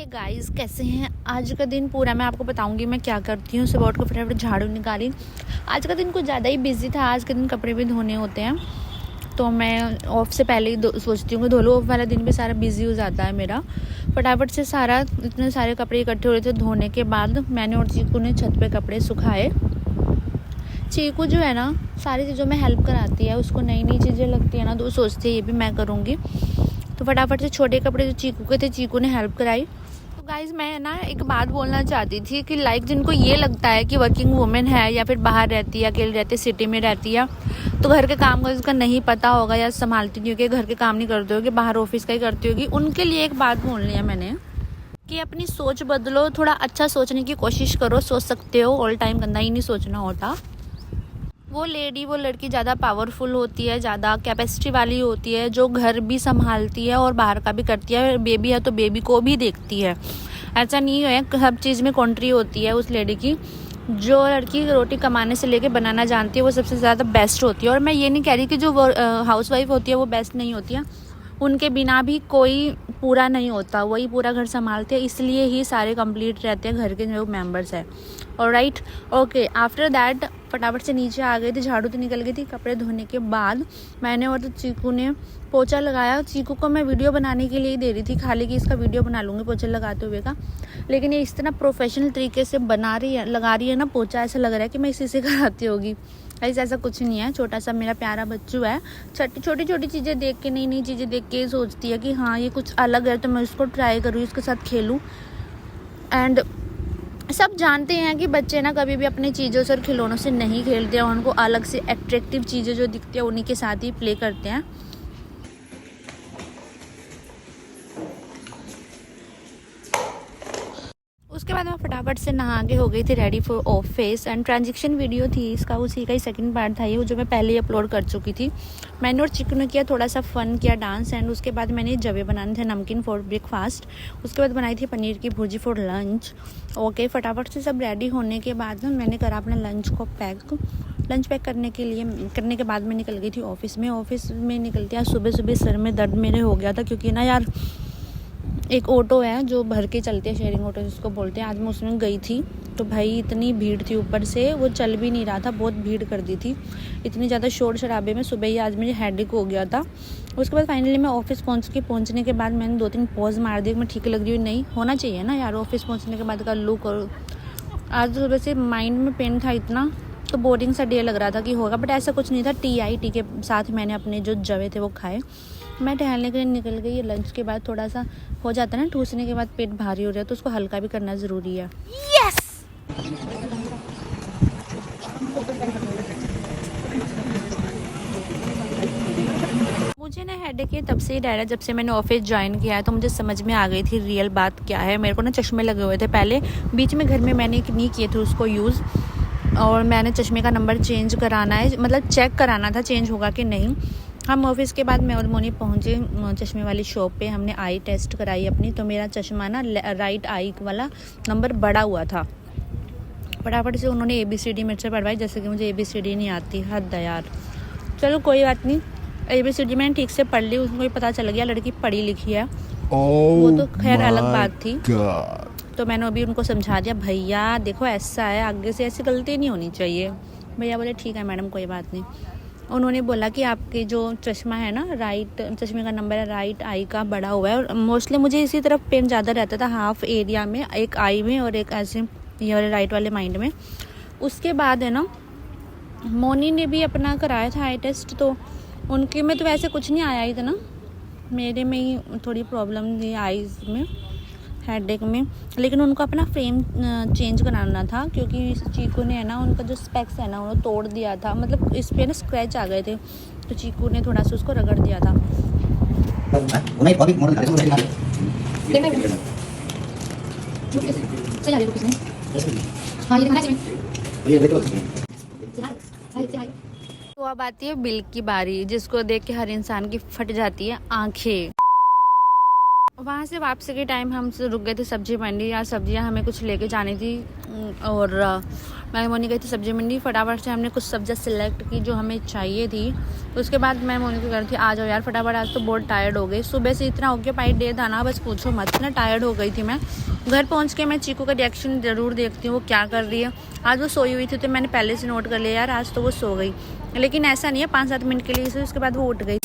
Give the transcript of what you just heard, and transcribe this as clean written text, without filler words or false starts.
Hey guys, कैसे हैं। आज का दिन पूरा मैं आपको बताऊंगी मैं क्या करती हूँ। सुबह उठ कर फटाफट झाड़ू निकाली। आज का दिन कुछ ज़्यादा ही बिजी था। आज के दिन कपड़े भी धोने होते हैं, तो मैं ऑफ से पहले ही सोचती हूँ कि धो लो। ऑफ वाला दिन भी सारा बिजी हो जाता है मेरा। फटाफट से सारा इतने सारे कपड़े इकट्ठे हो रहे थे। धोने के बाद मैंने और चीकू ने छत पे कपड़े सुखाए। चीकू जो है ना, सारी चीज़ों में हेल्प कराती है। उसको नई नई चीज़ें लगती है ना, तो वो सोचती है ये भी मैं करूँगी। तो फटाफट से छोटे कपड़े जो चीकू के थे, चीकू ने हेल्प कराई। तो गाइज़, मैं ना एक बात बोलना चाहती थी कि लाइक जिनको ये लगता है कि वर्किंग वुमेन है या फिर बाहर रहती है, अकेले रहती है, सिटी में रहती है, तो घर के काम का इसका नहीं पता होगा या संभालती नहीं होगी, घर के काम नहीं करती होगी, बाहर ऑफिस का ही करती होगी, उनके लिए एक बात बोलनी है मैंने कि अपनी सोच बदलो। थोड़ा अच्छा सोचने की कोशिश करो। सोच सकते हो, ऑल टाइम गंदा ही नहीं सोचना होता। वो लड़की ज़्यादा पावरफुल होती है, ज़्यादा कैपेसिटी वाली होती है, जो घर भी संभालती है और बाहर का भी करती है। बेबी है तो बेबी को भी देखती है। ऐसा नहीं है, सब चीज़ में कंट्री होती है उस लेडी की। जो लड़की रोटी कमाने से लेके बनाना जानती है, वो सबसे ज़्यादा बेस्ट होती है। और मैं ये नहीं कह रही कि जो हाउसवाइफ होती है वो बेस्ट नहीं होती है। उनके बिना भी कोई पूरा नहीं होता, वही पूरा घर संभालते हैं, इसलिए ही सारे कंप्लीट रहते हैं घर के जो मेंबर्स हैं। Alright, okay. आफ्टर दैट फटाफट से नीचे आ गई थी, झाड़ू तो निकल गई थी। कपड़े धोने के बाद मैंने और तो चीकू ने पोछा लगाया। चीकू को मैं वीडियो बनाने के लिए ही दे रही थी, खाली कि इसका वीडियो बना लूँगी पोछा लगाते हुए का। लेकिन ये इस तरह प्रोफेशनल तरीके से लगा रही है ना पोछा, ऐसा लग रहा है कि मैं इसी से कराती होगी। ऐसा कुछ नहीं है। छोटा सा मेरा प्यारा बच्चू है। छोटी छोटी चीज़ें देख के, नई नई चीज़ें देख के सोचती है कि हाँ ये कुछ अलग है, तो मैं उसको ट्राई करूँ, इसके साथ खेलूँ। एंड सब जानते हैं कि बच्चे ना कभी भी अपनी चीज़ों से और खिलौनों से नहीं खेलते हैं। उनको अलग से एट्रैक्टिव चीज़ें जो दिखती है उन्हीं के साथ ही प्ले करते हैं। उसके बाद मैं फटाफट से नहा के हो गई थी ready for office. And transaction video थी इसका, उसी का ही सेकंड पार्ट था ये, जो मैं पहले ही अपलोड कर चुकी थी। मैंने और चिकन ने किया, थोड़ा सा फन किया, डांस। एंड उसके बाद मैंने जवे बनाने थे, नमकीन फॉर ब्रेकफास्ट। उसके बाद बनाई थी पनीर की भुर्जी फॉर लंच। ओके, फटाफट से सब रेडी होने के बाद मैंने करा अपने लंच को पैक। लंच पैक करने के बाद मैं निकल गई थी ऑफिस में निकलती है। सुबह सुबह सर में दर्द मेरे हो गया था, क्योंकि ना यार एक ऑटो है जो भर के चलते हैं, शेयरिंग ऑटो जिसको बोलते हैं। आज मैं उसमें गई थी तो भाई इतनी भीड़ थी, ऊपर से वो चल भी नहीं रहा था, बहुत भीड़ कर दी थी। इतनी ज़्यादा शोर शराबे में सुबह ही आज मुझे हेडेक हो गया था। उसके बाद फाइनली मैं ऑफिस पहुंचने के बाद मैंने 2-3 पॉज मार दिए। मैं ठीक लग रही हूँ, नहीं होना चाहिए ना यार ऑफिस पहुँचने के बाद का लुक। और आज सुबह से माइंड में पेन था इतना, तो बोरिंग सा डे लग रहा था कि होगा, बट ऐसा कुछ नहीं था। टी के साथ मैंने अपने जो जवे थे वो खाए। मैं टहलने के लिए निकल गई। लंच के बाद थोड़ा सा हो जाता है ना, ठूसने के बाद पेट भारी हो रहा है, तो उसको हल्का भी करना ज़रूरी है। यस! मुझे ना हेडेक है तब से ही डायरेक्ट, जब से मैंने ऑफिस ज्वाइन किया है, तो मुझे समझ में आ गई थी रियल बात क्या है। मेरे को ना चश्मे लगे हुए थे पहले, बीच में घर में मैंने नहीं किए थे उसको यूज़। और मैंने चश्मे का नंबर चेंज कराना है, मतलब चेक कराना था चेंज होगा कि नहीं। हम ऑफिस के बाद मैं और मोनी पहुँचे चश्मे वाली शॉप पे। हमने आई टेस्ट कराई अपनी, तो मेरा चश्मा ना राइट आई वाला नंबर बढ़ा हुआ था। फटाफट से उन्होंने ABCD मेरे से पढ़वाई, जैसे कि मुझे ABCD नहीं आती। हद है यार। चलो कोई बात नहीं, ABCD मैंने ठीक से पढ़ ली, उसको भी पता चल गया लड़की पढ़ी लिखी है। वो तो खैर अलग बात थी। तो मैंने अभी उनको समझा दिया, भैया देखो ऐसा है, आगे से ऐसी गलती नहीं होनी चाहिए। भैया बोले ठीक है मैडम, कोई बात नहीं। उन्होंने बोला कि आपके जो चश्मा है ना, राइट चश्मे का नंबर है राइट आई का बढ़ा हुआ है। और मोस्टली मुझे इसी तरफ पेन ज़्यादा रहता था, हाफ एरिया में, एक आई में और एक ऐसे ये वाले राइट वाले माइंड में। उसके बाद है ना, मोनी ने भी अपना कराया था आई टेस्ट, तो उनके में तो वैसे कुछ नहीं आया ही था ना, मेरे में ही थोड़ी प्रॉब्लम थी आईज में, हेडेक में। लेकिन उनको अपना फ्रेम चेंज कराना था, क्योंकि चीकू ने है ना, उनका जो स्पेक्स है ना उन्होंने तोड़ दिया था, मतलब इस पे ना स्क्रैच आ गए थे, तो चीकू ने थोड़ा सा उसको रगड़ दिया था। तो अब आती है बिल की बारी, जिसको देख के हर इंसान की फट जाती है आंखें। वहाँ से वापसी के टाइम हम रुक गए थे सब्जी मंडी। यार सब्जियाँ हमें कुछ लेके जानी थी और मैं मोनी गई थी सब्जी मंडी। फटाफट से हमने कुछ सब्जियाँ सिलेक्ट की जो हमें चाहिए थी। उसके बाद मैं मोनी को कह रही थी आ जाओ यार फटाफट, आज तो बहुत टायर्ड हो गई। सुबह से इतना ऑक्यूपाइड डे था ना, बस पूछो मत, इतना टायर्ड हो गई थी मैं। घर पहुँच के मैं चीकू का रिएक्शन ज़रूर देखती हूँ वो क्या कर रही है। आज वो सोई हुई थी तो मैंने पहले से नोट कर लिया यार आज तो वो सो गई, लेकिन ऐसा नहीं है 5-7 मिनट के लिए, उसके बाद वो उठ गई।